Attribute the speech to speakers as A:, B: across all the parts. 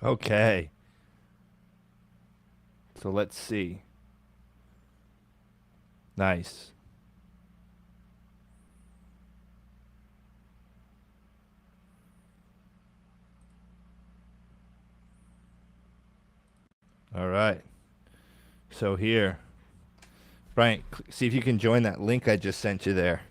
A: Okay. So let's see. Nice. All right. So here, Bryant, see if you can join that link I just sent you there.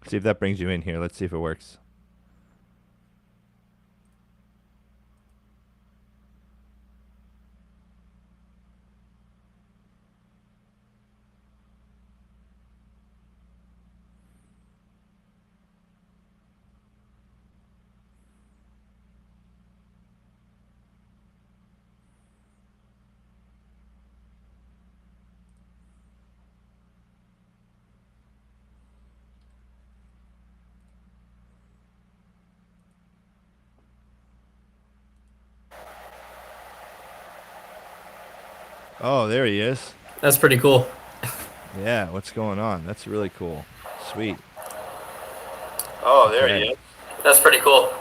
A: See if that brings you in here. Let's see if it works. Oh, there he is.
B: That's pretty cool.
A: Yeah, what's going on? That's really cool. Sweet.
B: Oh, there he
A: Okay.
B: is. That's pretty cool.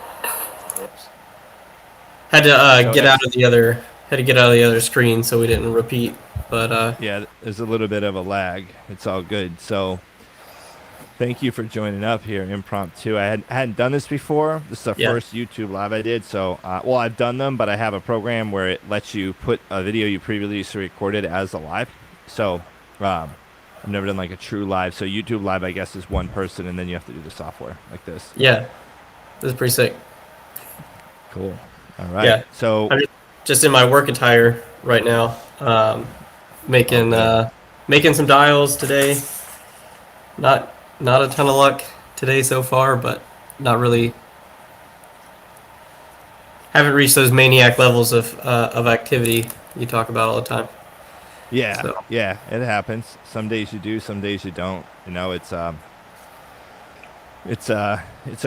B: Had to
A: So
B: get out
A: that's
B: of the other screen so we didn't repeat. But
A: yeah, there's a little bit of a lag. It's all good. So thank you for joining up here, impromptu. I hadn't done this before. This is the
B: yeah,
A: first YouTube live I did. So, well, I've done them, but I have a program where it lets you put a video you previously recorded as a live. So, I've never done like a true live. So YouTube live, I guess, is one person, and then you have to do the software like this.
B: yeah, this is pretty sick.
A: Cool. All right.
B: Yeah,
A: So,
B: I'm just in my work attire right now,
A: all
B: making
A: good.
B: making some dials today. Not a ton of luck today so far, but not really. Haven't reached those maniac levels of activity you talk about all the time.
A: Yeah,
B: So
A: yeah, it happens. Some days you do, some days you don't. You know, it's a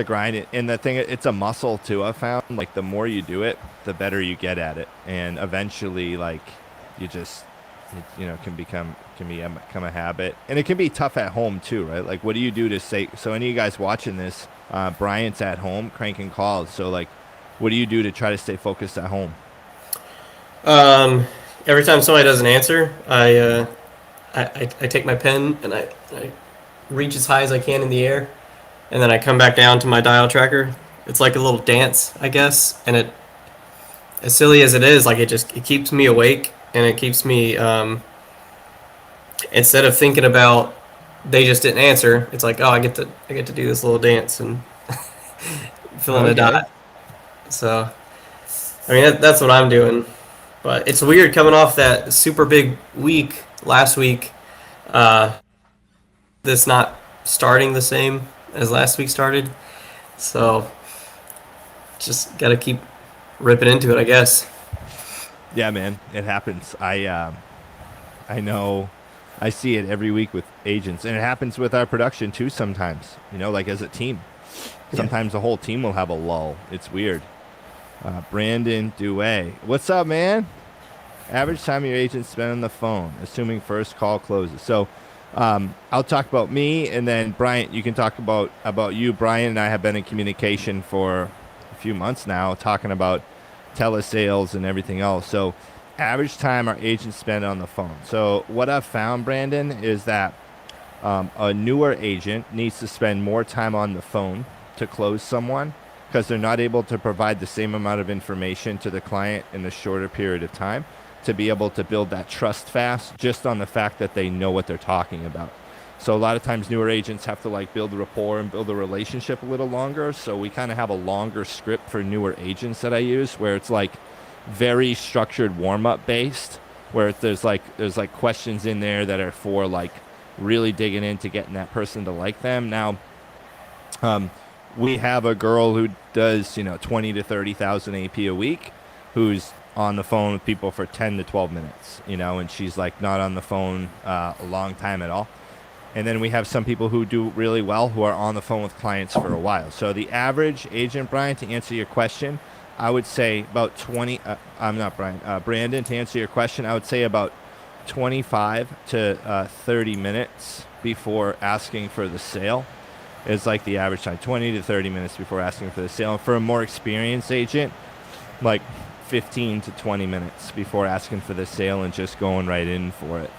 A: grind, and the thing, it's a muscle too. I've found like the more you do it, the better you get at it, and eventually, like, you just, become a habit, and it can be tough at home too, right? Like, what do you do to say? So, any of you guys watching this, Bryant's at home cranking calls. So, like, what do you do to try to stay focused at home?
B: um, every time somebody doesn't answer, I take my pen and I reach as high as I can in the air, and then I come back down to my dial tracker. It's like a little dance, I guess, and it, as silly as it is, like it keeps me awake and it keeps me instead of thinking about they just didn't answer. It's like, oh, I get to do this little dance and fill in a
A: Okay.
B: dot. So I mean that's what I'm doing. But it's weird coming off that super big week last week. Uh, this not starting the same as last week started. So just got to keep ripping into it, I guess.
A: Yeah, man, it happens. I know, I see it every week with agents, and it happens with our production too sometimes. You know, like as a team,
B: Yeah.
A: sometimes the whole team will have a lull. It's weird. Brandon Dewey, what's up, man? Average time your agent spend on the phone, assuming first call closes. So, I'll talk about me, and then Bryant, you can talk about you. Brian and I have been in communication for a few months now, talking about telesales and everything else. So, average time our agents spend on the phone. So, what I've found, Brandon, is that a newer agent needs to spend more time on the phone to close someone because they're not able to provide the same amount of information to the client in a shorter period of time to be able to build that trust fast just on the fact that they know what they're talking about. So a lot of times newer agents have to like build a rapport and build a relationship a little longer. So we kind of have a longer script for newer agents that I use where it's like very structured warm up based where there's like questions in there that are for like really digging into getting that person to like them. Now, we have a girl who does 20 to 30,000 AP a week, who's on the phone with people for 10 to 12 minutes, and she's like not on the phone a long time at all. And then we have some people who do really well who are on the phone with clients for a while. So the average agent, Brian, to answer your question, I would say about 20. I'm not Brian. Brandon, to answer your question, I would say about 25 to 30 minutes before asking for the sale is like the average time. 20 to 30 minutes before asking for the sale. And for a more experienced agent, like 15 to 20 minutes before asking for the sale and just going right in for it.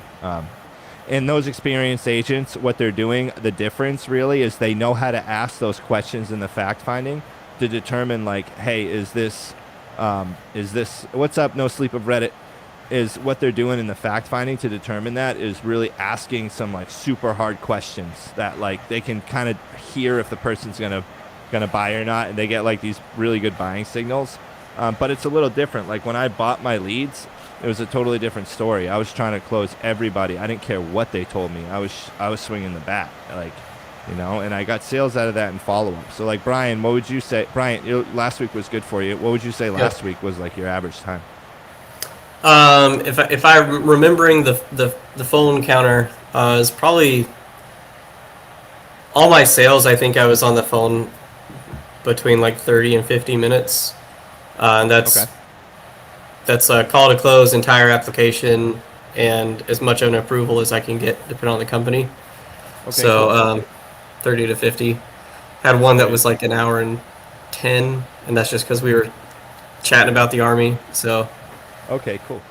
A: And those experienced agents, what they're doing, the difference really is they know how to ask those questions in the fact finding to determine like, hey, is this, what's up, no sleep of Reddit, is what they're doing in the fact finding to determine that is really asking some like super hard questions that like they can kind of hear if the person's gonna buy or not, and they get like these really good buying signals. But it's a little different. Like when I bought my leads, it was a totally different story. I was trying to close everybody. I didn't care what they told me. I was swinging the bat, like, you know, and I got sales out of that and follow up. So like, Brian, what would you say? Brian, last week was good for you. What would you say last week was like your average time?
B: If I'm remembering the phone counter, is probably all my sales. I think I was on the phone between like 30 and 50 minutes. And that's
A: Okay.
B: that's a call to close, entire application, and as much of an approval as I can get, depending on the company.
A: Okay.
B: So
A: Cool.
B: 30 to 50. Had one that
A: 30
B: was like an hour and 10, and that's just because we were chatting about the Army. So
A: Okay, cool.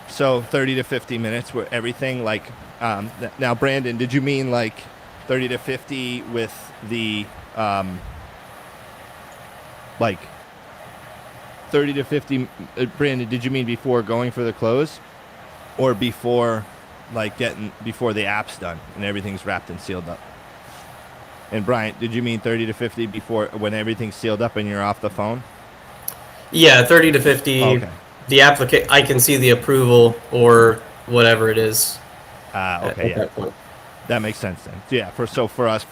A: So 30 to 50 minutes where everything like, now Brandon, did you mean like 30 to 50 with the, like 30 to 50, Brandon, did you mean before going for the close or before before the app's done and everything's wrapped and sealed up? And Bryant, did you mean 30 to 50 before when everything's sealed up and you're off the phone?
B: yeah, 30 to 50.
A: Okay.
B: The I can see the approval or whatever it is
A: Okay,
B: at
A: yeah.
B: that point.
A: That makes sense then. Yeah, for us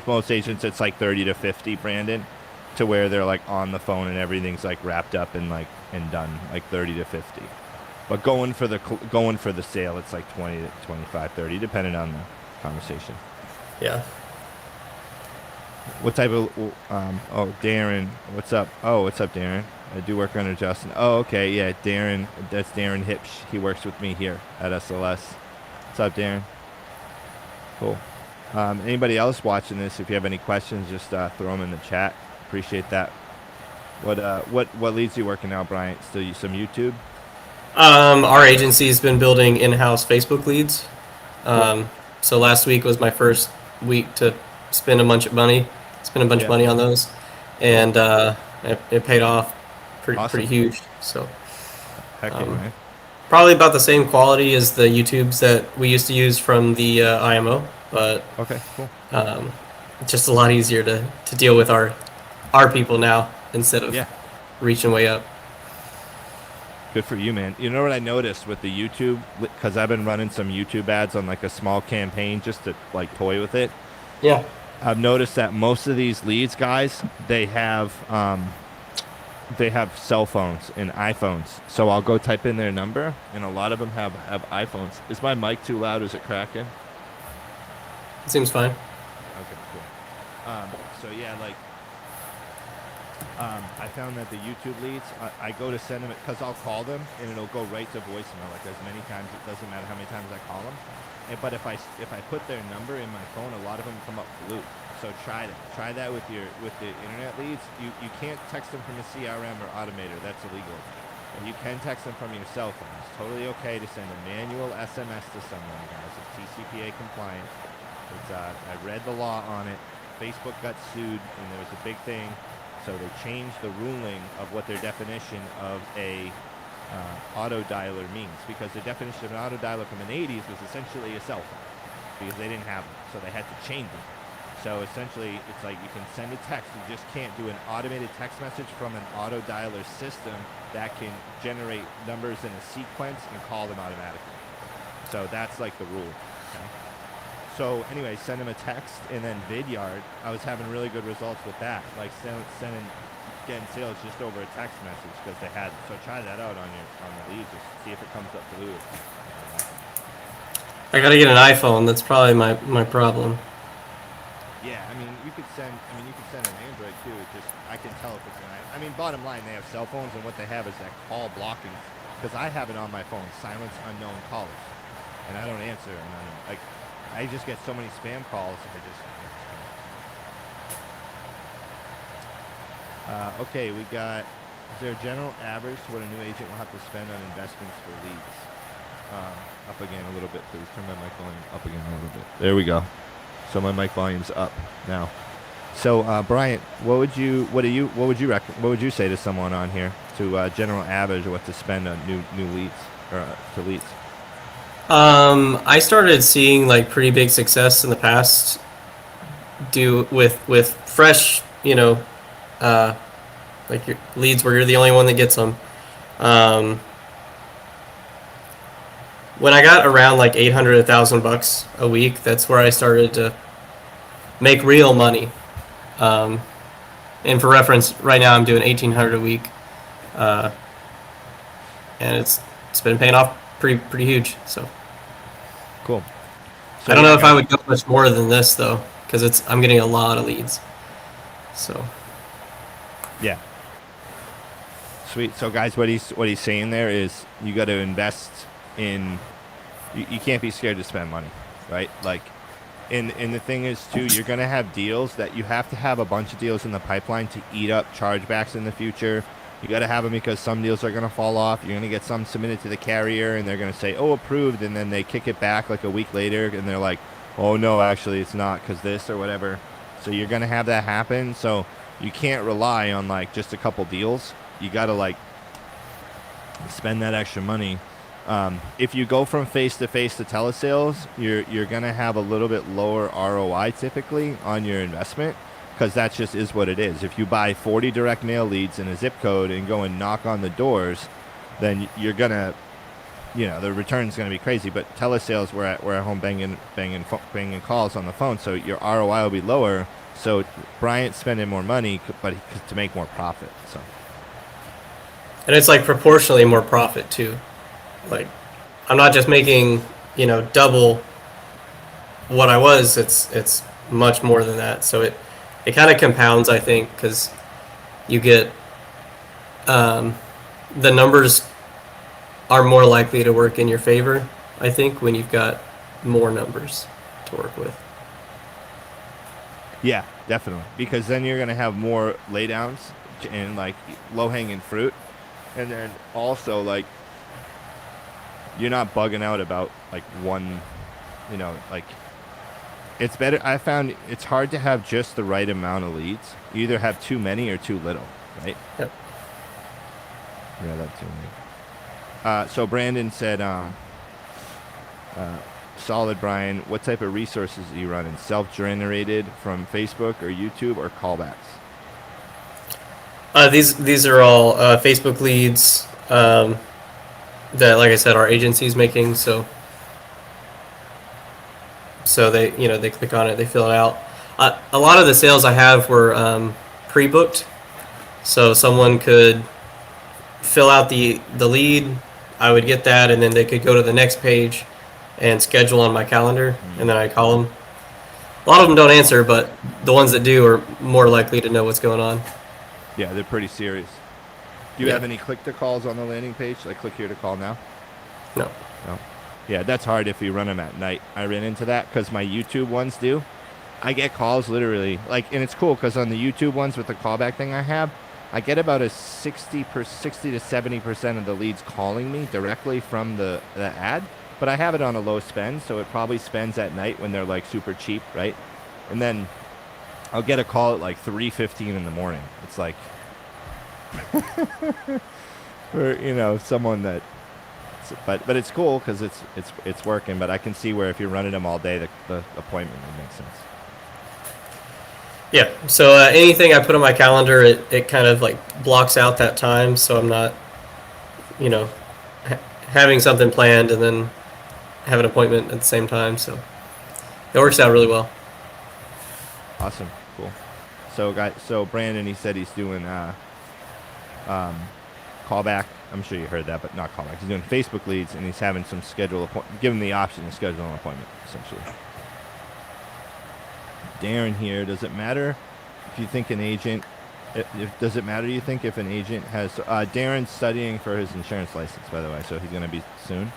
A: most agents it's like 30 to 50, Brandon, to where they're like on the phone and everything's like wrapped up and like and done, like 30 to 50. But going for the sale, it's like 20 to 25, 30, depending on the conversation.
B: Yeah.
A: What type of oh, Darren, what's up? Oh, what's up, Darren? I do work under Justin. Oh, okay, yeah, Darren, that's Darren Hipsch. He works with me here at SLS. What's up, Darren? Cool. Anybody else watching this, if you have any questions, just throw them in the chat. Appreciate that. What leads you working now, Bryant? Still some YouTube?
B: Our agency's been building in-house Facebook leads.
A: Cool.
B: So last week was my first week to spend a bunch of money on those, and it paid off pretty huge. So
A: Heck yeah, man.
B: probably about the same quality as the YouTubes that we used to use from the IMO, but
A: Okay, cool.
B: it's just a lot easier to deal with our people now instead of
A: Yeah.
B: reaching way up.
A: Good for you, man. You know what I noticed with the YouTube, because I've been running some YouTube ads on like a small campaign just to like toy with it.
B: Yeah.
A: I've noticed that most of these leads, guys, they have cell phones and iPhones. So I'll go type in their number, and a lot of them have iPhones. Is my mic too loud? Is it cracking?
B: It seems fine.
A: Okay, cool. So yeah, like, I found that the YouTube leads, I go to send them, because I'll call them, and it'll go right to voicemail, like as many times, it doesn't matter how many times I call them. But if I put their number in my phone, a lot of them come up blue. So try that with the internet leads. You can't text them from a CRM or automator. That's illegal. And you can text them from your cell phone. It's totally okay to send a manual SMS to someone, guys. It's TCPA compliant. It's I read the law on it. Facebook got sued, and there was a big thing. So they changed the ruling of what their definition of a auto dialer means, because the definition of an auto dialer from the 80s was essentially a cell phone, because they didn't have them, so they had to change it. So essentially, it's like you can send a text, you just can't do an automated text message from an auto dialer system that can generate numbers in a sequence and call them automatically. So that's like the rule. Okay? So anyway, send them a text, and then Vidyard, I was having really good results with that, like getting sales just over a text message because they had it. So try that out on the leads, just see if it comes up blue.
B: I gotta get an iPhone. That's probably my problem.
A: Yeah, I mean, you could send. I mean, you could send an Android too. It just I can tell if it's an. I mean, bottom line, they have cell phones, and what they have is that call blocking. Because I have it on my phone, silence unknown callers, and I don't answer. And I just get so many spam calls. Okay, we got. Is there a general average to what a new agent will have to spend on investments for leads? Up again a little bit, please. Turn my mic volume up again a little bit. There we go. So my mic volume's up now. So Bryant, what would you say to someone on here to general average of what to spend on new leads or to leads?
B: I started seeing like pretty big success in the past with fresh, like your leads where you're the only one that gets them. When I got around like $800, $1,000 a week, that's where I started to make real money. And for reference, right now I'm doing $1,800 a week, and it's been paying off pretty huge. So
A: cool. So
B: I don't know if I would go much more than this though, because I'm getting a lot of leads. So
A: yeah, sweet. So guys, what he's saying there is you got to invest in. You can't be scared to spend money, right? Like. And the thing is, too, you're going to have deals that you have to have a bunch of deals in the pipeline to eat up chargebacks in the future. You got to have them because some deals are going to fall off. You're going to get some submitted to the carrier, and they're going to say, oh, approved, and then they kick it back like a week later, and they're like, oh, no, actually, it's not because this or whatever. So you're going to have that happen. So you can't rely on, like, just a couple deals. You got to, like, spend that extra money. If you go from face-to-face to telesales, you're going to have a little bit lower ROI typically on your investment because that just is what it is. If you buy 40 direct mail leads in a zip code and go and knock on the doors, then you're going to, the return's going to be crazy. But telesales, we're at home banging calls on the phone, so your ROI will be lower. So Bryant's spending more money, but to make more profit. So,
B: and it's like proportionally more profit too. Like, I'm not just making, double what I was. It's much more than that. So it kind of compounds, I think, because you get the numbers are more likely to work in your favor, I think, when you've got more numbers to work with.
A: Yeah, definitely. Because then you're going to have more laydowns and, like, low-hanging fruit. And then also, like, you're not bugging out about like one, like it's better. I found it's hard to have just the right amount of leads. You either have too many or too little, right?
B: Yep.
A: Yeah, that's too many. So Brandon said, solid, Brian. What type of resources are you running? Self-generated from Facebook or YouTube or callbacks?
B: These are all Facebook leads. That, like I said, our agency's making, so they they click on it, they fill it out. A lot of the sales I have were pre-booked, so someone could fill out the lead, I would get that, and then they could go to the next page and schedule on my calendar, and then I call them. A lot of them don't answer, but the ones that do are more likely to know what's going on.
A: Yeah, they're pretty serious. Do you have any click-to-calls on the landing page? Like click here to call now?
B: No.
A: Yeah, that's hard if you run them at night. I ran into that because my YouTube ones do. I get calls literally, like, and it's cool because on the YouTube ones with the callback thing I get about a 60 to 70% of the leads calling me directly from the ad. But I have it on a low spend, so it probably spends at night when they're like super cheap, right? And then I'll get a call at like 3:15 in the morning. It's like, for someone that, but it's cool because it's working. But I can see where if you're running them all day, the appointment would make sense.
B: Yeah. So anything I put on my calendar, it kind of like blocks out that time, so I'm not, having something planned and then have an appointment at the same time. So it works out really well.
A: Awesome. Cool. So Brandon, he said he's doing callback I'm sure you heard that, but not callbacks. He's doing Facebook leads, and he's having some schedule appointment. Give him the option to schedule an appointment, essentially. Darren here. Does it matter if you think an agent? Does it matter? You think if an agent has? Darren's studying for his insurance license, by the way, so he's going to be soon.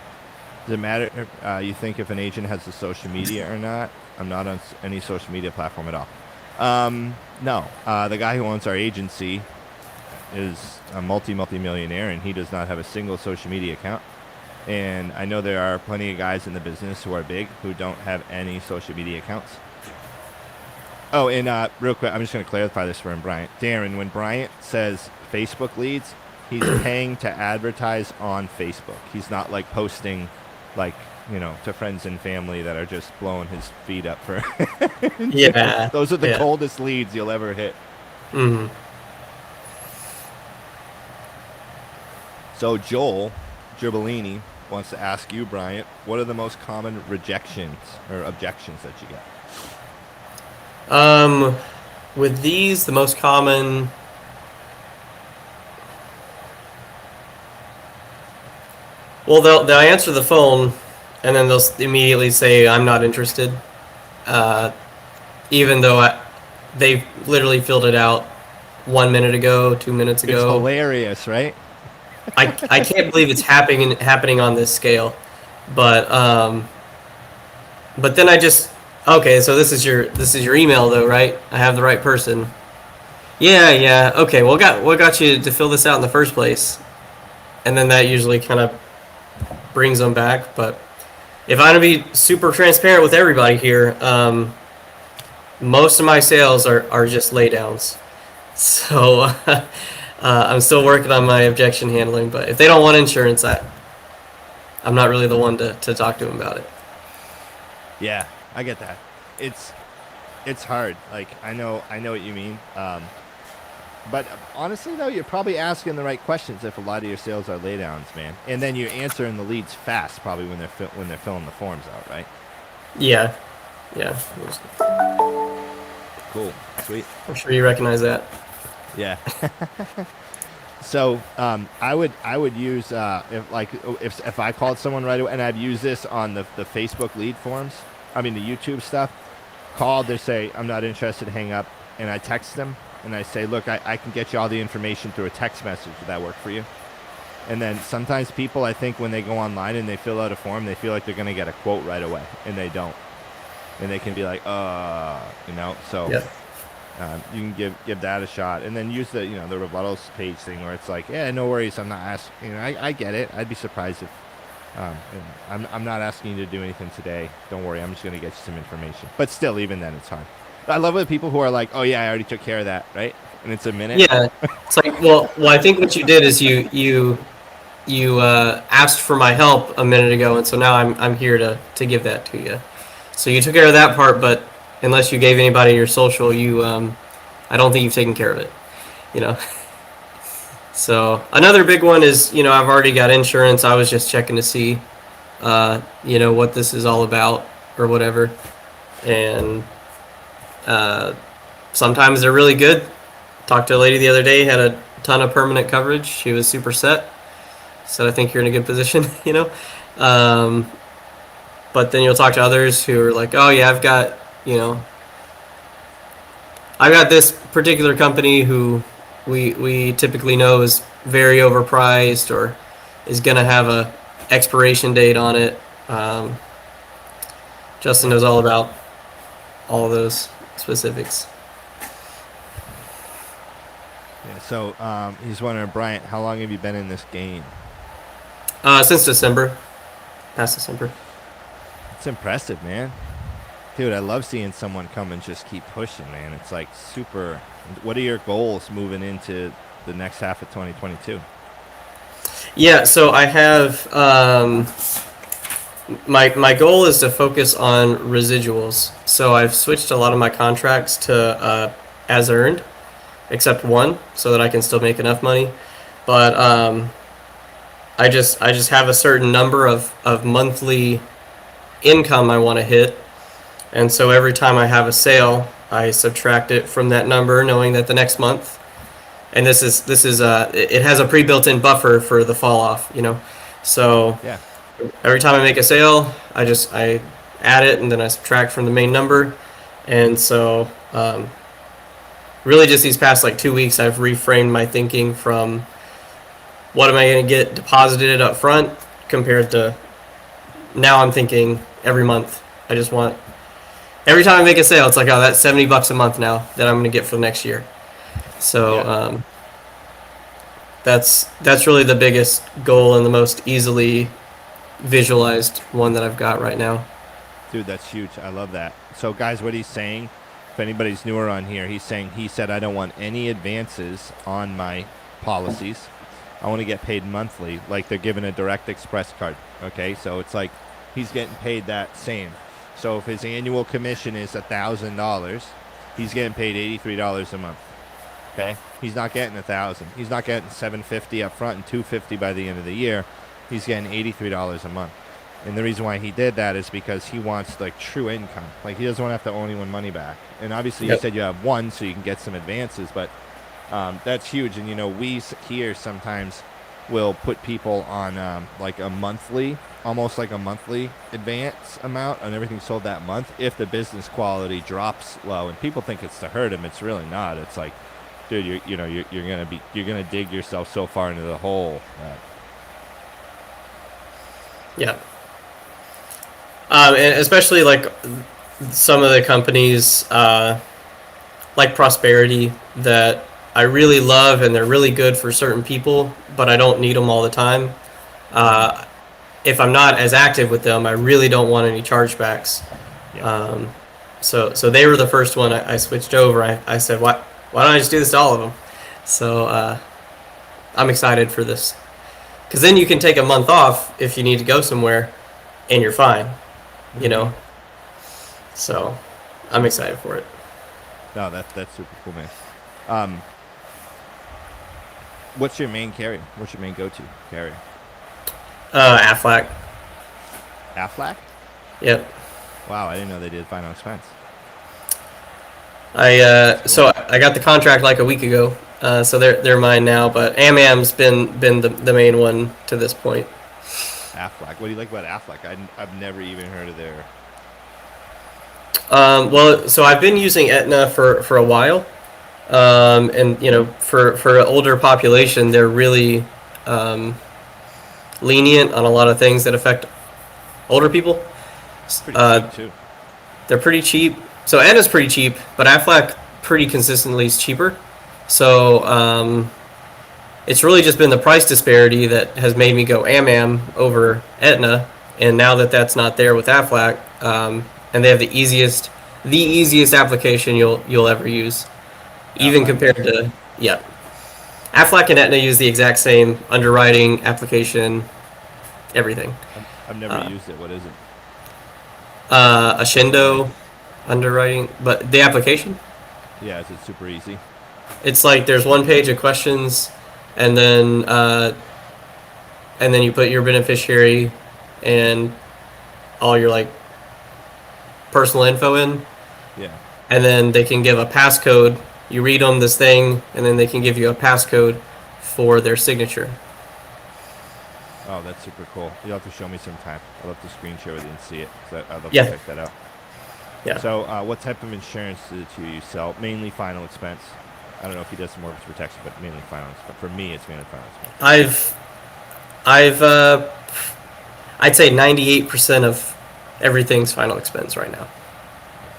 A: Does it matter? You think if an agent has the social media or not? I'm not on any social media platform at all. No. The guy who owns our agency is a multi-millionaire, and he does not have a single social media account. And I know there are plenty of guys in the business who are big who don't have any social media accounts. Oh, and real quick, I'm just going to clarify this for him, Bryant. Darren, when Bryant says Facebook leads, he's paying to advertise on Facebook. He's not like posting, like, you know, to friends and family that are just blowing his feet up for.
B: Yeah.
A: Those are the coldest leads you'll ever hit.
B: Mm-hmm.
A: So Joel Girbellini wants to ask you, Bryant, what are the most common rejections or objections that you get?
B: With these, the most common. Well, they'll answer the phone, and then they'll immediately say, "I'm not interested," even though they've literally filled it out 1 minute ago, 2 minutes ago.
A: It's hilarious, right?
B: I can't believe it's happening on this scale, but then I just. Okay, so this is your email though, right? I have the right person. Yeah. Okay, what got you to fill this out in the first place? And then that usually kind of brings them back. But if I'm gonna be super transparent with everybody here, most of my sales are just laydowns. So I'm still working on my objection handling. But if they don't want insurance, I'm not really the one to talk to them about it.
A: Yeah. I get that. It's hard. Like, I know what you mean. But honestly, though, you're probably asking the right questions if a lot of your sales are laydowns, man. And then you're answering the leads fast, probably when they're filling the forms out, right?
B: Yeah.
A: Cool. Sweet.
B: I'm sure you recognize that.
A: Yeah. So I would use if I called someone right away, and I've used this on the Facebook lead forms. I mean, the YouTube stuff, called, they say, I'm not interested, hang up, and I text them, and I say, look, I can get you all the information through a text message. Would that work for you? And then sometimes people, I think, when they go online and they fill out a form, they feel like they're going to get a quote right away, and they don't. And they can be like, you know, so you can give that a shot. And then use the, you know, the rebuttals page thing where it's like, yeah, no worries, I'm not asking, you know, I get it. I'd be surprised if, I'm not asking you to do anything today. Don't worry, I'm just going to get you some information. But still, even then, it's hard. I love the people who are like, oh, yeah, I already took care of that, right? And it's a minute.
B: Yeah. It's like, well, I think what you did is you asked for my help a minute ago, and so now I'm here to give that to you. So you took care of that part, but unless you gave anybody your social, I don't think you've taken care of it, you know. So another big one is, you know, I've already got insurance. I was just checking to see, you know, what this is all about or whatever. And sometimes they're really good. Talked to a lady the other day, had a ton of permanent coverage. She was super set. Said, I think you're in a good position, you know. But then you'll talk to others who are like, oh, yeah, I've got this particular company who we typically know is very overpriced or is going to have a expiration date on it. Justin knows all about all of those specifics.
A: Yeah, so he's wondering, Bryant, how long have you been in this game?
B: Since December. Past December.
A: It's impressive, man. Dude, I love seeing someone come and just keep pushing, man. It's like super. What are your goals moving into the next half of 2022?
B: Yeah, so I have my goal is to focus on residuals. So I've switched a lot of my contracts to as earned, except one, so that I can still make enough money. But I just have a certain number of monthly income I want to hit. And so every time I have a sale, I subtract it from that number, knowing that the next month and it has a pre-built-in buffer for the fall off, you know. So
A: Yeah.
B: every time I make a sale, I add it and then I subtract from the main number, and so really just these past like 2 weeks, I've reframed my thinking from what am I going to get deposited up front compared to now I'm thinking every month. I just want every time I make a sale, it's like, oh, that's $70 a month now that I'm going to get for the next year. So
A: Yeah.
B: that's really the biggest goal and the most easily visualized one that I've got right now.
A: Dude, that's huge. I love that. So, guys, what he's saying, if anybody's newer on here, he said, I don't want any advances on my policies. I want to get paid monthly, like they're giving a direct express card. Okay, so it's like he's getting paid that same. So if his annual commission is $1,000, he's getting paid $83 a month. Okay, he's not getting $1,000. He's not getting $750 up front and $250 by the end of the year. He's getting $83 a month. And the reason why he did that is because he wants like true income. Like he doesn't want to have to owe anyone money back. And obviously you said you have one, so you can get some advances, but that's huge. And we here sometimes will put people on like a monthly, almost like a monthly advance amount on everything sold that month if the business quality drops low. And people think it's to hurt them. It's really not. It's like, dude, you're gonna dig yourself so far into the hole.
B: Yeah. And especially like some of the companies like Prosperity that I really love and they're really good for certain people, but I don't need them all the time. If I'm not as active with them, I really don't want any chargebacks.
A: Yeah.
B: So they were the first one I switched over. I said, why don't I just do this to all of them? So I'm excited for this. Because then you can take a month off if you need to go somewhere and you're fine, you know? So I'm excited for it.
A: No, that's super cool, man. What's your main carrier? What's your main go-to carrier?
B: Aflac.
A: Aflac?
B: Yep.
A: Wow, I didn't know they did final expense.
B: So I got the contract like a week ago, so they're mine now. But AmAm's been the main one to this point.
A: Aflac. What do you like about Aflac? I've never even heard of their.
B: Well, so I've been using Aetna for a while, and for an older population, they're really lenient on a lot of things that affect older people.
A: Pretty cheap too.
B: They're pretty cheap. So Aetna's pretty cheap, but Aflac pretty consistently is cheaper. So it's really just been the price disparity that has made me go AmAm over Aetna. And now that that's not there with Aflac, and they have the easiest application you'll ever use, even compared to Aflac and Aetna use the exact same underwriting application, everything.
A: I've never used it. What is it?
B: Ashindo underwriting, but the application?
A: Yeah, is it super easy?
B: It's like there's one page of questions, and then you put your beneficiary and all your like personal info in.
A: Yeah.
B: And then they can give a passcode. You read them this thing, and then they can give you a passcode for their signature.
A: Oh, that's super cool. You'll have to show me sometime. I'd love to screen share with you and see it. So I'd love to check that out.
B: Yeah.
A: So what type of insurance do you sell? Mainly final expense. I don't know if he does some mortgage protection, but mainly final expense. For me, it's mainly final expense.
B: I'd say 98% of everything's final expense right now.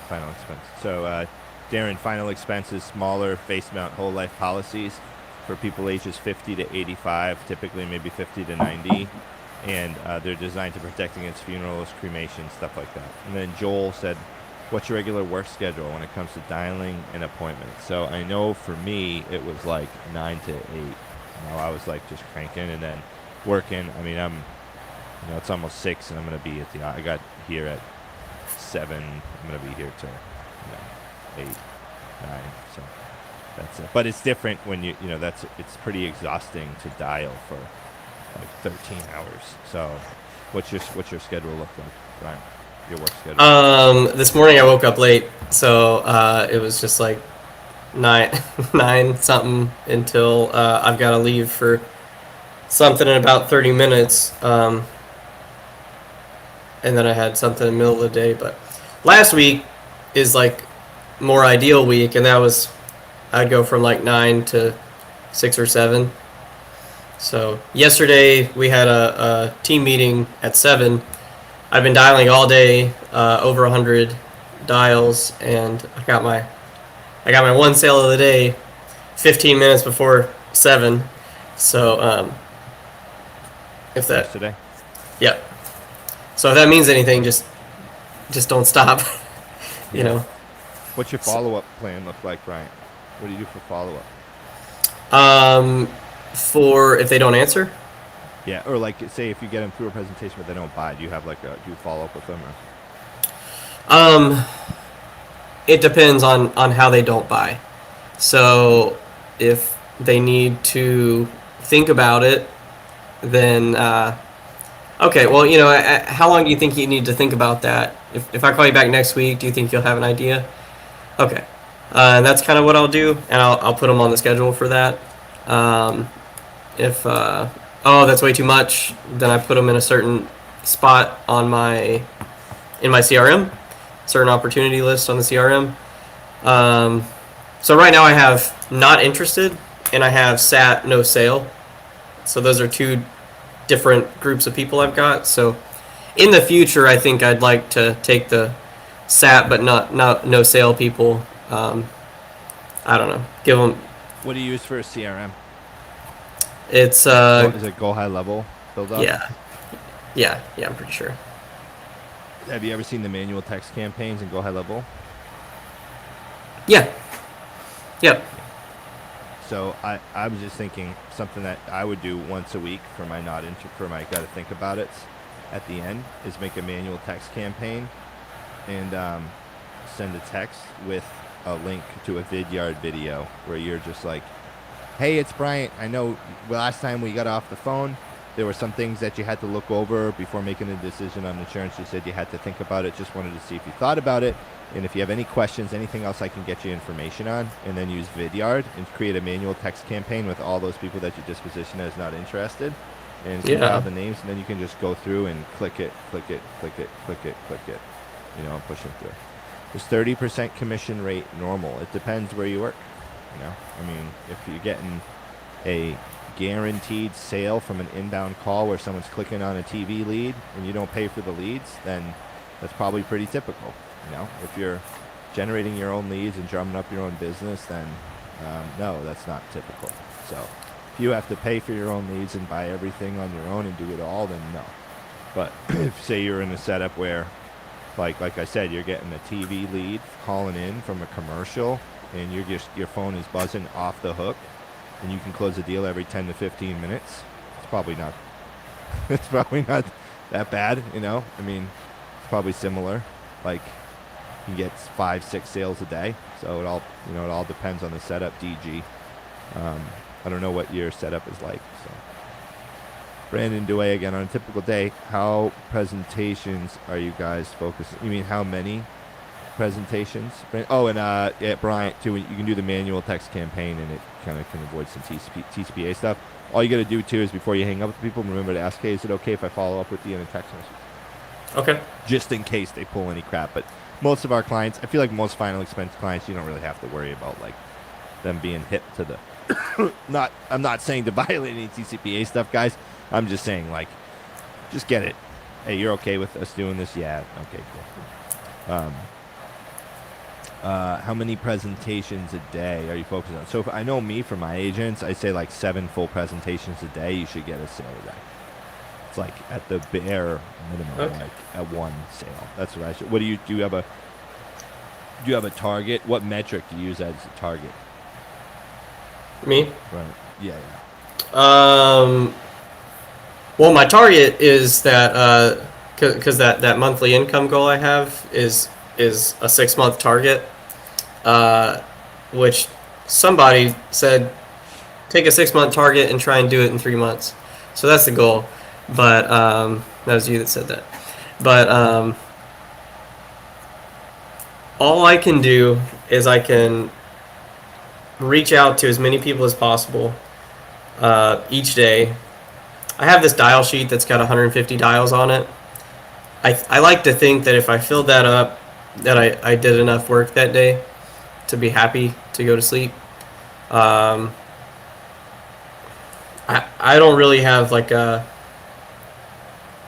A: Final expense. So, Darren, final expense is smaller face amount whole life policies for people ages 50 to 85, typically maybe 50 to 90. And they're designed to protect against funerals, cremation, stuff like that. And then Joel said, what's your regular work schedule when it comes to dialing an appointment? So I know for me, it was like 9 to 8. I was like just cranking and then working. I mean, it's almost 6 and I'm going to be I got here at 7. I'm going to be here till 8, 9. So that's it. But it's different when it's pretty exhausting to dial for like 13 hours. So what's your schedule look like, Brian? Your work schedule?
B: This morning I woke up late, so it was just like nine nine something until I've got to leave for something in about 30 minutes. And then I had something in the middle of the day. But last week is like more ideal week, and that was I'd go from like 9 to 6 or 7. So yesterday we had a team meeting at 7. I've been dialing all day, over 100 dials, and I got my one sale of the day 15 minutes before 7. So if that,
A: Yesterday.
B: yeah. So if that means anything, just don't stop. You
A: Yeah.
B: know.
A: What's your follow-up plan look like, Bryant? What do you do for follow-up?
B: For if they don't answer.
A: Yeah, or like say if you get them through a presentation but they don't buy, do you have like do you follow up with them or?
B: It depends on how they don't buy. So if they need to think about it, then okay. Well, how long do you think you need to think about that? If I call you back next week, do you think you'll have an idea? Okay, and that's kind of what I'll do, and I'll put them on the schedule for that. If that's way too much, then I put them in a certain spot in my CRM, certain opportunity list on the CRM. So right now I have not interested and I have sat no sale. So those are two different groups of people I've got. So in the future, I think I'd like to take the sat but not no sale people. I don't know. Give them.
A: What do you use for a CRM?
B: It's
A: Is it Go High Level build up?
B: Yeah. I'm pretty sure.
A: Have you ever seen the manual text campaigns in Go High Level?
B: Yeah. Yep.
A: So I was just thinking something that I would do once a week for my gotta think about it at the end is make a manual text campaign and send a text with a link to a Vidyard video where you're just like, hey, it's Bryant. I know last time we got off the phone, there were some things that you had to look over before making a decision on insurance. You said you had to think about it. Just wanted to see if you thought about it. And if you have any questions, anything else I can get you information on, and then use Vidyard and create a manual text campaign with all those people that your disposition is not interested, and compile the names, and then you can just go through and click it, and push them through. There's 30% commission rate normal. It depends where you work. I mean, if you're getting a guaranteed sale from an inbound call where someone's clicking on a TV lead and you don't pay for the leads, then that's probably pretty typical. If you're generating your own leads and drumming up your own business, then no, that's not typical. So if you have to pay for your own leads and buy everything on your own and do it all, then no. But if say you're in a setup where, like I said, you're getting a TV lead calling in from a commercial and your phone is buzzing off the hook, and you can close a deal every 10 to 15 minutes, it's probably not that bad, I mean, it's probably similar. Like, you get 5-6 sales a day, so it all depends on the setup. DG, I don't know what your setup is like. So, Brandon Dewey again, on a typical day, how presentations are you guys focusing? You mean how many presentations? Oh, and at Bryant too, you can do the manual text campaign, and it kind of can avoid some TCPA stuff. All you got to do too is before you hang up with people, remember to ask, hey, is it okay if I follow up with you in a text message?
B: Okay.
A: Just in case they pull any crap. But most of our clients, I feel like most final expense clients, you don't really have to worry about like them being hit to the I'm not saying to violate any TCPA stuff, guys. I'm just saying, like, just get it. Hey, you're okay with us doing this? Yeah. Okay, cool. How many presentations a day are you focused on? So if I know me for my agents, I say like 7 full presentations a day. You should get a sale a day. It's like at the bare minimum, like at one sale. That's what I should. What do you have a target? What metric do you use as a target?
B: Me?
A: Right. Yeah.
B: Well, my target is that because that monthly income goal I have is a 6-month target, which somebody said take a 6-month target and try and do it in 3 months. So that's the goal. But that was you that said that. But all I can do is I can reach out to as many people as possible each day. I have this dial sheet that's got 150 dials on it. I like to think that if I filled that up, that I did enough work that day to be happy to go to sleep. I don't really have like a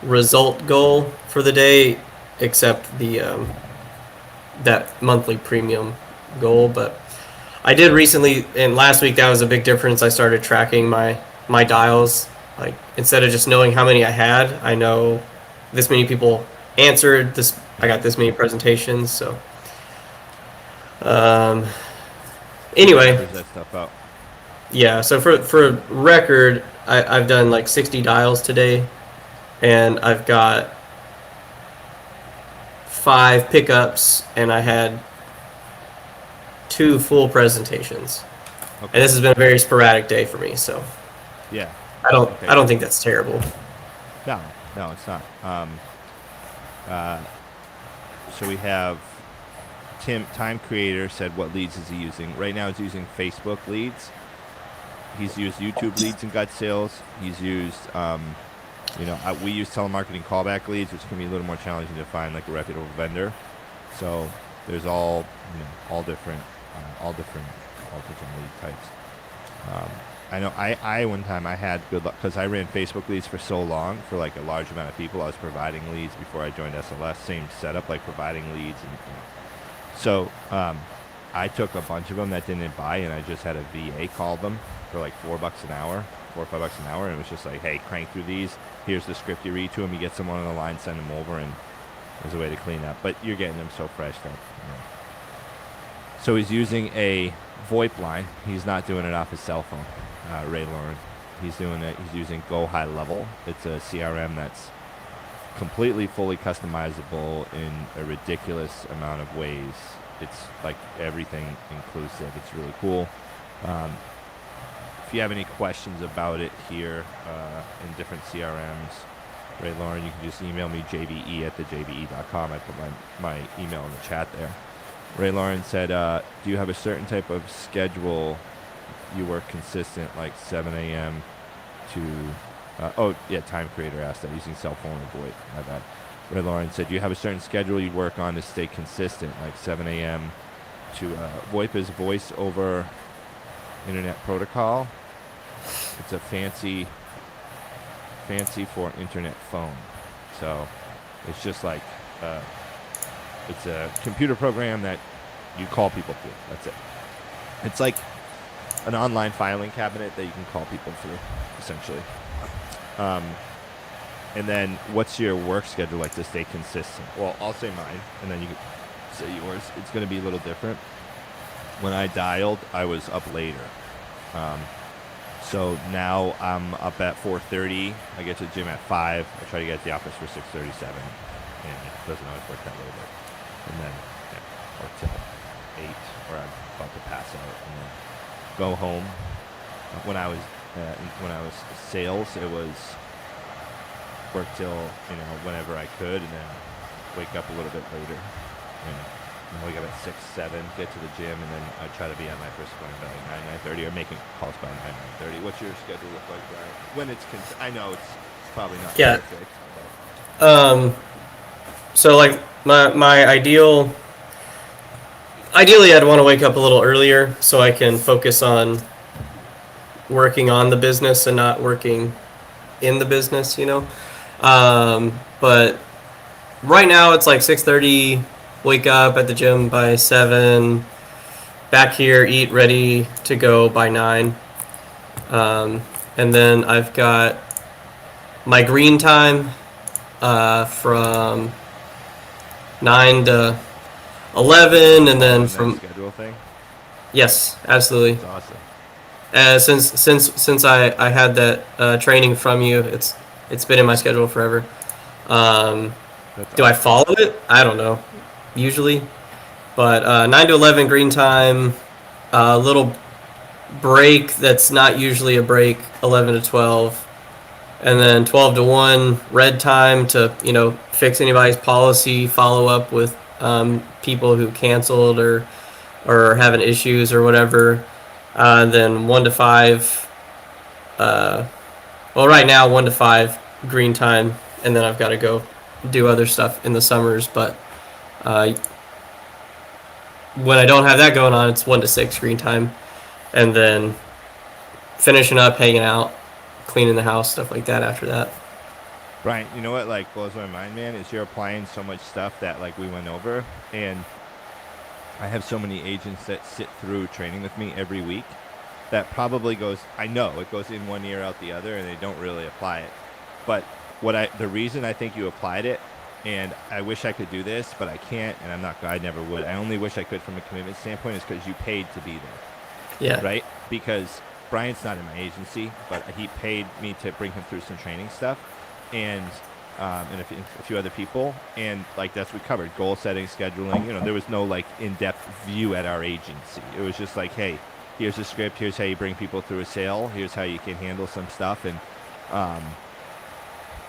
B: result goal for the day except the that monthly premium goal. But I did recently, and last week that was a big difference. I started tracking my dials. Like instead of just knowing how many I had, I know this many people answered this. I got this many presentations. So anyway,
A: Figures that stuff out.
B: yeah. So for record, I've done like 60 dials today, and I've got 5 pickups, and I had 2 full presentations.
A: Okay.
B: And this has been a very sporadic day for me, so
A: Yeah.
B: I don't
A: Okay.
B: I don't think that's terrible.
A: No, it's not. So we have Time Creator said what leads is he using? Right now he's using Facebook leads. He's used YouTube leads and gut sales. He's used, we use telemarketing callback leads, which can be a little more challenging to find like a reputable vendor. So there's all different lead types. I know I one time I had good luck because I ran Facebook leads for so long for like a large amount of people. I was providing leads before I joined SLS. Same setup, like providing leads, and so I took a bunch of them that didn't buy, and I just had a VA call them for like $4 an hour, $4 or $5 an hour, and it was just like, hey, crank through these. Here's the script you read to them. You get someone on the line, send them over, and there's a way to clean up. But you're getting them so fresh that. So he's using a VoIP line. He's not doing it off his cell phone. Ray Lauren, he's doing it. He's using Go High Level. It's a CRM that's completely fully customizable in a ridiculous amount of ways. It's like everything inclusive. It's really cool. If you have any questions about it here in different CRMs, Ray Lauren, you can just email me jve@thejve.com. I put my email in the chat there. Ray Lauren said, do you have a certain type of schedule you work consistent, like 7 a.m. to... Time Creator asked that, using cell phone or VoIP. My bad. Ray Lauren said, do you have a certain schedule you work on to stay consistent, like 7 a.m. to... VoIP is voice over internet protocol. It's a fancy for internet phone. So it's just like... it's a computer program that you call people through. That's it. It's like an online filing cabinet that you can call people through, essentially. And then what's your work schedule like to stay consistent? Well, I'll say mine, and then you can say yours. It's going to be a little different. When I dialed, I was up later. So now I'm up at 4:30. I get to the gym at 5. I try to get at the office for 6:37, and it doesn't always work that way, but and then or till 8, or I'm about to pass out, and then go home. When I was sales, it was work till whenever I could, and then wake up a little bit later. And wake up at 6, 7, get to the gym, and then I try to be at my first appointment by like 9:30, or making calls by 9:30. What's your schedule look like, Brian? When it's I know it's probably not perfect. But.
B: So like my ideally I'd want to wake up a little earlier so I can focus on working on the business and not working in the business, but right now it's like 6:30, wake up at the gym by 7, back here, eat, ready to go by 9. And then I've got my green time from 9 to 11, and then from
A: schedule thing.
B: Yes, absolutely.
A: That's awesome.
B: Since I had that training from you, it's been in my schedule forever. Do I follow it? I don't know, usually, but 9 to 11 green time, a little break that's not usually a break, 11 to 12, and then 12 to 1 red time to fix anybody's policy, follow up with people who canceled or having issues or whatever. Then 1 to 5. Well, right now 1 to 5 green time, and then I've got to go do other stuff in the summers. But when I don't have that going on, it's 1 to 6 green time, and then finishing up, hanging out, cleaning the house, stuff like that after that.
A: Bryant, you know what like blows my mind, man, is you're applying so much stuff that like we went over, and I have so many agents that sit through training with me every week that probably goes, I know it goes in one ear out the other, and they don't really apply it. But the reason I think you applied it, and I wish I could do this, but I can't, and I never would. I only wish I could from a commitment standpoint, is because you paid to be there.
B: Yeah.
A: Right? Because Bryant's not in my agency, but he paid me to bring him through some training stuff, and a few other people, and like that's what we covered: goal setting, scheduling. There was no like in-depth view at our agency. It was just like, hey, here's a script. Here's how you bring people through a sale. Here's how you can handle some stuff, and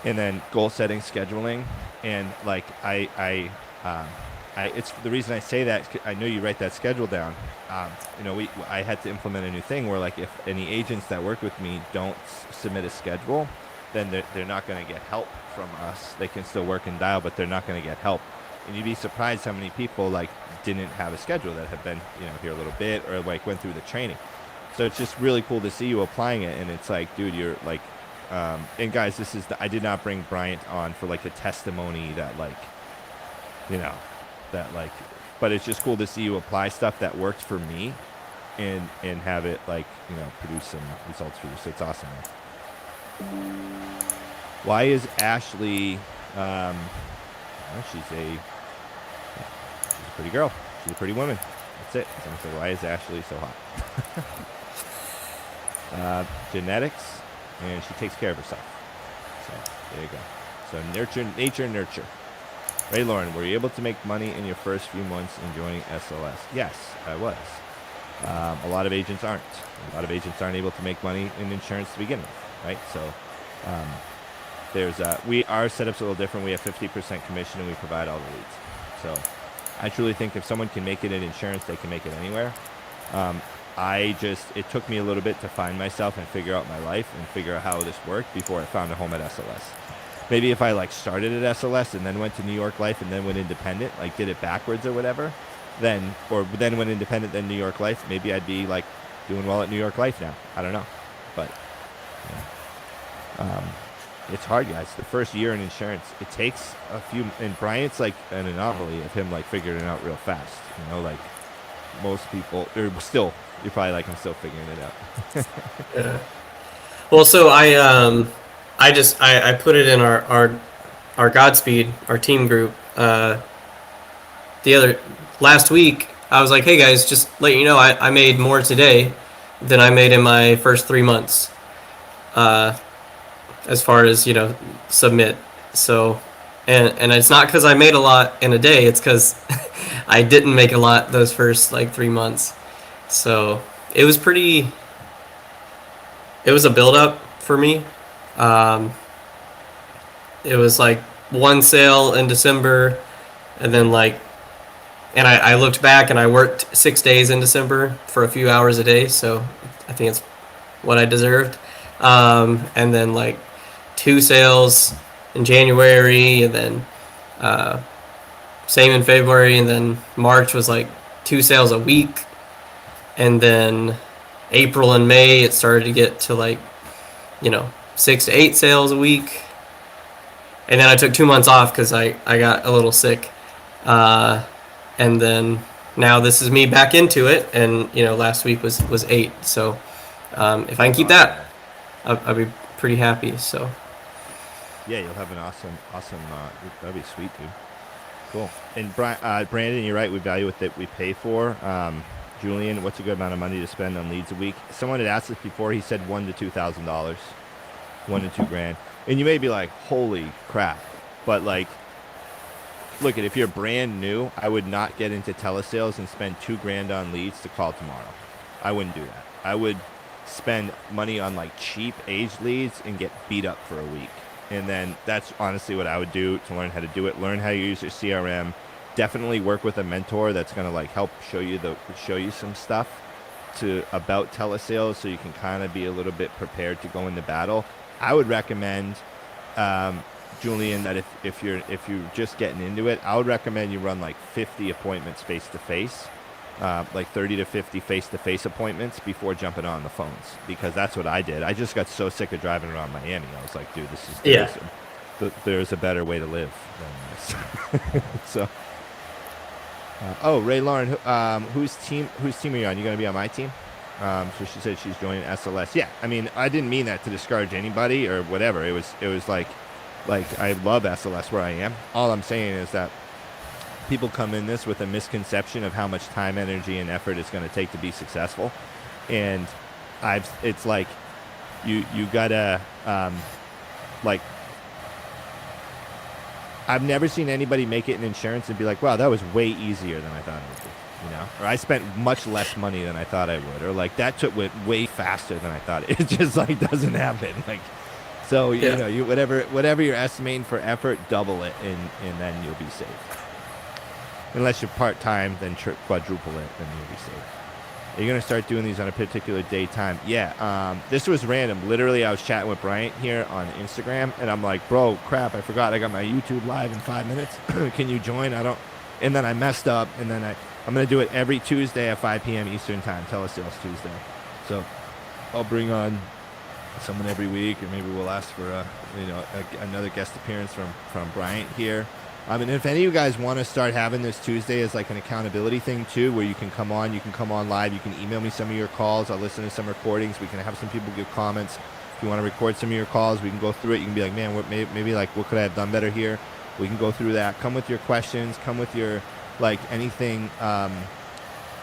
A: then goal setting, scheduling, and like it's the reason I say that. I know you write that schedule down. I had to implement a new thing where like if any agents that work with me don't submit a schedule, then they're not going to get help from us. They can still work and dial, but they're not going to get help. And you'd be surprised how many people like didn't have a schedule that have been here a little bit or like went through the training. So it's just really cool to see you applying it, and it's like, dude, you're like, and guys, I did not bring Bryant on for like a testimony that like, that like, but it's just cool to see you apply stuff that worked for me, and have it like produce some results for you. So it's awesome, man. Why is Ashley? She's a pretty girl. She's a pretty woman. That's it. So why is Ashley so hot? Genetics, and she takes care of herself. So there you go. So nature. Ray Lauren, were you able to make money in your first few months in joining SLS? Yes, I was. A lot of agents aren't. A lot of agents aren't able to make money in insurance to begin with, right? So our setup's a little different. We have 50% commission, and we provide all the leads. So I truly think if someone can make it in insurance, they can make it anywhere. It took me a little bit to find myself and figure out my life and figure out how this worked before I found a home at SLS. Maybe if I like started at SLS and then went to New York Life and then went independent, like did it backwards or whatever, then went independent, then New York Life, maybe I'd be like doing well at New York Life now. I don't know. But it's hard, guys. The first year in insurance, it takes a few, and Bryant's like an anomaly of him like figuring it out real fast. Like most people, you're probably like, I'm still figuring it out.
B: Yeah. Well, so I put it in our Godspeed, our team group. Last week, I was like, hey guys, just let you know, I made more today than I made in my first 3 months. As far as submit. So, and it's not because I made a lot in a day. It's because I didn't make a lot those first like 3 months. So it was a build up for me. It was like one sale in December, and then and I looked back and I worked 6 days in December for a few hours a day. So I think it's what I deserved. And then like 2 sales in January, and then same in February, and then March was like 2 sales a week, and then April and May it started to get to like 6 to 8 sales a week, and then I took 2 months off because I got a little sick, and then now this is me back into it, and last week was 8. So if I can keep that, I'll be pretty happy. So
A: yeah, you'll have an awesome that'd be sweet, dude. Cool. And Brandon, you're right, we value what we pay for. Julian, what's a good amount of money to spend on leads a week? Someone had asked this before. He said $1,000 to $2,000, $1,000 to $2,000. And you may be like, holy crap. But like, look, if you're brand new, I would not get into telesales and spend $2,000 on leads to call tomorrow. I wouldn't do that. I would spend money on like cheap aged leads and get beat up for a week. And then that's honestly what I would do to learn how to do it. Learn how to use your CRM. Definitely work with a mentor that's going to like help show you some stuff. about telesales so you can kind of be a little bit prepared to go into battle, I would recommend, Julian, that if you're just getting into it, I would recommend you run like 50 appointments face to face, like 30 to 50 face to face appointments before jumping on the phones, because that's what I did. I just got so sick of driving around Miami. I was like, dude, there's a better way to live than this. So, Ray Lauren, whose team are you on? You gonna be on my team? So she said she's joining SLS. Yeah, I mean, I didn't mean that to discourage anybody or whatever. It was like I love SLS where I am. All I'm saying is that people come in this with a misconception of how much time, energy, and effort it's going to take to be successful, and it's like you gotta like. I've never seen anybody make it in insurance and be like, wow, that was way easier than I thought it would be, you know? Or I spent much less money than I thought I would. Or like that went way faster than I thought. It just like doesn't happen. Like, so, you know, you whatever you're estimating for effort, double it and then you'll be safe. Unless you're part-time, then quadruple it, then you'll be safe. Are you going to start doing these on a particular day time? Yeah. This was random. Literally, I was chatting with Bryant here on Instagram, and I'm like, bro, crap, I forgot I got my YouTube live in 5 minutes. Can you join? And then I messed up, and then I'm going to do it every Tuesday at 5 p.m. Eastern time, Telesales Tuesday. So I'll bring on someone every week, or maybe we'll ask for another guest appearance from Bryant here. And if any of you guys want to start having this Tuesday as like an accountability thing too, where you can come on live, you can email me some of your calls, I'll listen to some recordings, we can have some people give comments. If you want to record some of your calls, we can go through it. You can be like, man, maybe like what could I have done better here? We can go through that. Come with your questions, come with your like anything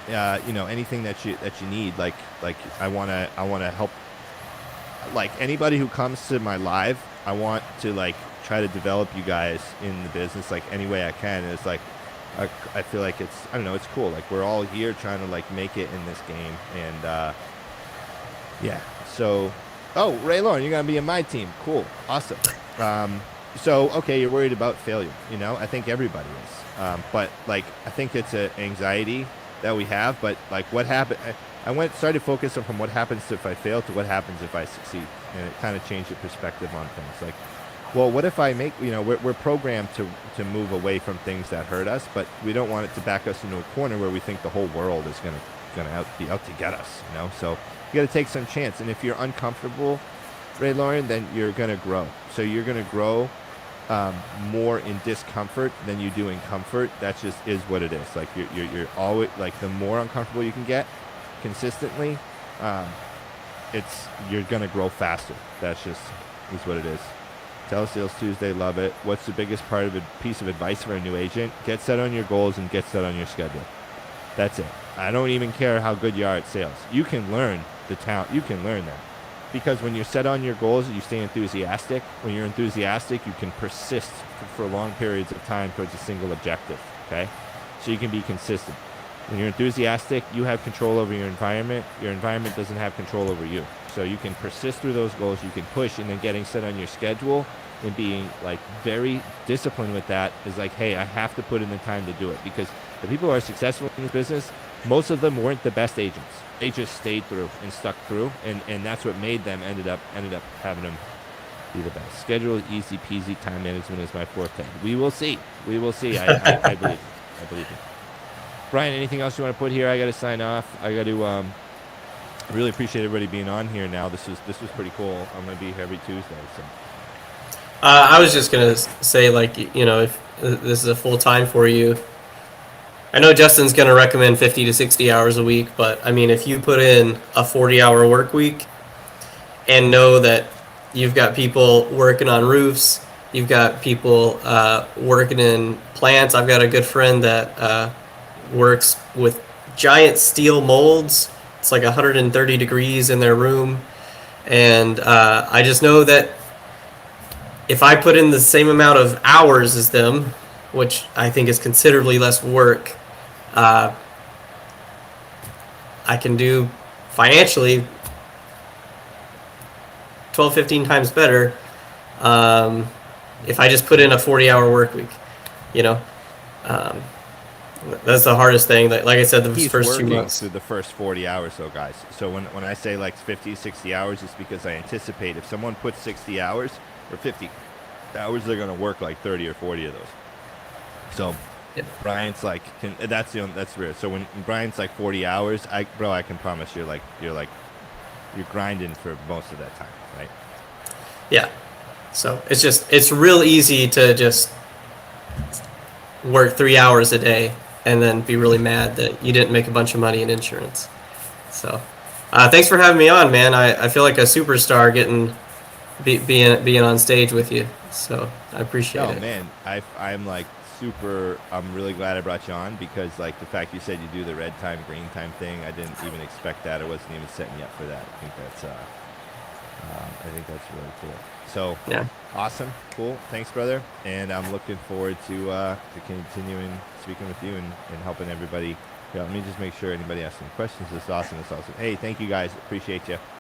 A: anything that you need. Like I wanna help, like anybody who comes to my live, I want to like try to develop you guys in the business like any way I can. And it's like I feel like it's cool. Like we're all here trying to like make it in this game. And so Ray Lauren, you're gonna be in my team. Cool, awesome. So okay, you're worried about failure. You know, I think everybody is. But like I think it's an anxiety that we have. But like what happened? I started focusing from what happens if I fail to what happens if I succeed, and it kind of changed the perspective on things. Like, well, what if I make, we're programmed to move away from things that hurt us, but we don't want it to back us into a corner where we think the whole world is going to be out to get us, you know? So you got to take some chance. And if you're uncomfortable, Ray Lauren, then you're going to grow. So you're going to grow more in discomfort than you do in comfort. That just is what it is. Like you're always, like the more uncomfortable you can get consistently, you're going to grow faster. That's just is what it is. Telesales Tuesday, love it. What's the biggest piece of advice for a new agent? Get set on your goals and get set on your schedule. That's it. I don't even care how good you are at sales. You can learn the talent. You can learn that. Because when you're set on your goals, you stay enthusiastic. When you're enthusiastic, you can persist for long periods of time towards a single objective, okay? So you can be consistent. When you're enthusiastic, you have control over your environment. Your environment doesn't have control over you. So you can persist through those goals, you can push, and then getting set on your schedule and being like very disciplined with that is like, hey, I have to put in the time to do it. Because the people who are successful in this business, most of them weren't the best agents. They just stayed through and stuck through, and that's what made them ended up having them be the best. Schedule is easy peasy, time management is my forte. We will see. I believe it. Brian, anything else you want to put here? I got to sign off. I got to I really appreciate everybody being on here now. This was pretty cool. I'm going to be here every Tuesday. So.
B: I was just going to say, like, if this is a full time for you, I know Justin's going to recommend 50 to 60 hours a week, but I mean, if you put in a 40-hour work week and know that you've got people working on roofs, you've got people working in plants. I've got a good friend that works with giant steel molds. It's like 130 degrees in their room. And I just know that if I put in the same amount of hours as them, which I think is considerably less work, I can do financially 12, 15 times better if I just put in a 40-hour work week, That's the hardest thing. Like I said, the
A: He's
B: first 2
A: working
B: months.
A: through the first 40 hours, though, guys. So when I say like 50, 60 hours, it's because I anticipate if someone puts 60 hours or 50 hours, they're going to work like 30 or 40 of those. So
B: Yeah.
A: Bryant's like, that's weird. So when Bryant's like 40 hours, I can promise you're grinding for most of that time, right?
B: Yeah. So it's real easy to just work 3 hours a day and then be really mad that you didn't make a bunch of money in insurance. So, thanks for having me on, man. I feel like a superstar being on stage with you. So I appreciate
A: Oh
B: it.
A: man, I'm like super. I'm really glad I brought you on because like the fact you said you do the red time, green time thing, I didn't even expect that. I wasn't even setting you up for that. I think that's really cool. So
B: Yeah.
A: awesome, cool. Thanks, brother. And I'm looking forward to continuing speaking with you and helping everybody. Yeah, let me just make sure anybody has some questions. This is awesome. Hey, thank you guys. Appreciate you.